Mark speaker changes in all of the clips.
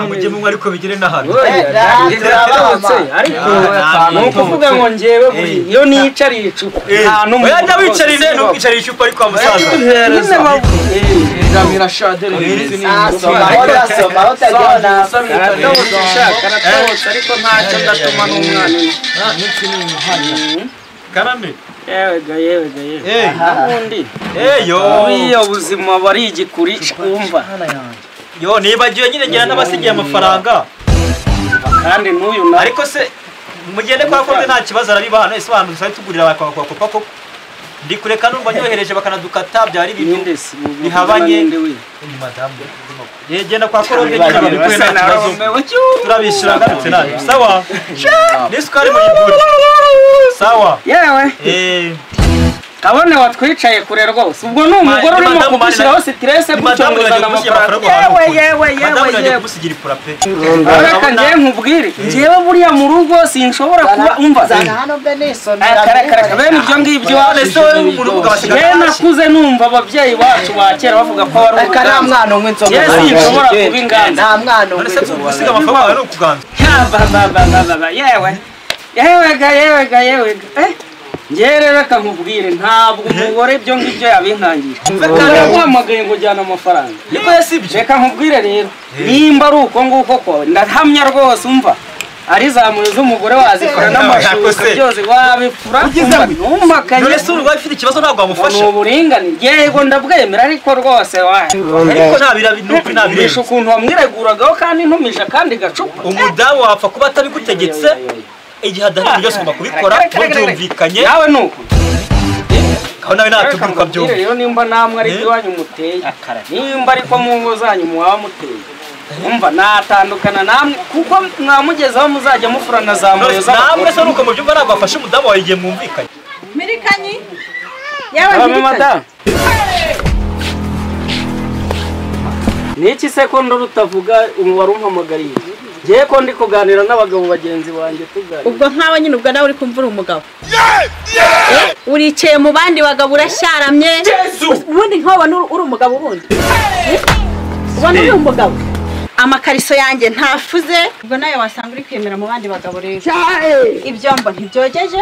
Speaker 1: mujye mu ariko bigire n'ahandi
Speaker 2: ariko nuko uvuga ngo ngewe iyo nicariye icupa nta numwe
Speaker 1: yajya wicarire n'ubwicariye icupa ariko amusaza
Speaker 3: gamira shadere
Speaker 2: asoma utagira ariko ntacyo ndatuma n'umwana
Speaker 1: karame
Speaker 2: yewe ubundi
Speaker 1: yo
Speaker 2: iyo buzima bari igikuri wumva
Speaker 1: yo nibagiwe nyine ngira n'abasigiye amafaranga
Speaker 2: kandi n'uyu na
Speaker 1: ariko se mugende kwa konde nta kibazo arabiba hano ese bantu dusabe tugurira bakwa koko ndi kureka numva nyohereje bakanadukata byari ibintu bihabanye ni madame yegenda kwa konde nyine babikuye nta kibazo turabishira ngarutse nayo sawa nisukari mu gikuri sawa
Speaker 2: yewe kabone watwicaye kure rwose ubwo n'umugore urimo kugushyiraho stress gucunguzana amafaranga yewe
Speaker 1: kumusigira ipura pe
Speaker 2: reka ngiye nkubwire ngewe buriya mu rugo sinshobora kuba umva bene ibyo ngibyo nakuze numva ababyeyi bacu ba kera bavuga ko wari
Speaker 3: nta mwana umwe inzoga
Speaker 2: sinshobora kuba inganza
Speaker 3: nta mwana umwe
Speaker 1: gusiga amafaranga no kuganza
Speaker 2: yewe njyewe reka nkubwire ntabwo umugore ibyo ngibyo yabinkangira kandi wahamagaye ngo jyana amafaranga
Speaker 1: niko yasibye
Speaker 2: reka nkubwire rero nimba ari uko nguko ko ndahamya rwose umva ari zamuye z'umugore wazikora n'amashuka byose wabipfura ntumakanye
Speaker 1: none urwaye ufite ikibazo ntabwo wamufasha
Speaker 2: uburinganire yego ndabwemera ariko rwose
Speaker 1: ariko
Speaker 2: ntabirabisha ukuntu wamwireguragaho kandi ntumisha kandi gacupa
Speaker 1: umudamu wapfa kuba atabigutegetse igihe adahari byose ugomba kubikora mubyumvikanye
Speaker 2: nawe nuko
Speaker 1: aho nawe natuguruka byumva
Speaker 2: rero nimba namwe ari iwanyu muteye nimba ariko mu ngo zanyu muwaba muteye umva natandukana namwe kuko mwamugezeho muzajya mufurana za moyo
Speaker 1: namwe se nuko mu byumva ntabwo wafashe umudamu wawe igihe mwumvikanye
Speaker 4: Mirikanyi yawe
Speaker 2: Mirikanyi niki sekondo rutavuga wari umpamagariye ngiye ko ndi kuganira n'abagabo bagenzi banjye tuganira
Speaker 4: ubwo nkawe nyine ubwo nawe uri kumvura umugabo uricaye mu bandi bagabo urashyaramye ubundi nkabona uri umugabo ubundi ubona uri umugabo amakariso yanjye ntafuze ubwo nawe wasanga uri kwemera mu bandi bagabo rero ibyombo ntibyogeje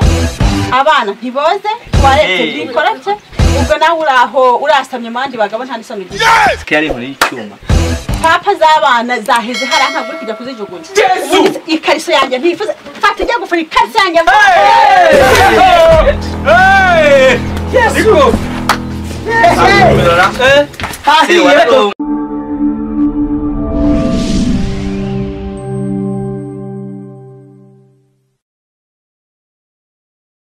Speaker 4: abana ntiboze twaretse bikoretse ubwo nawe uraho urasamye mu bandi bagabo nta n'isoni ugize
Speaker 1: sikari muri icyuma
Speaker 4: papa z'abana zaheze hariya ntabwo uri kujya kuzijugunya ikariso yanjye ntifuze fata ijya gufura ikariso yanjye
Speaker 1: Yes!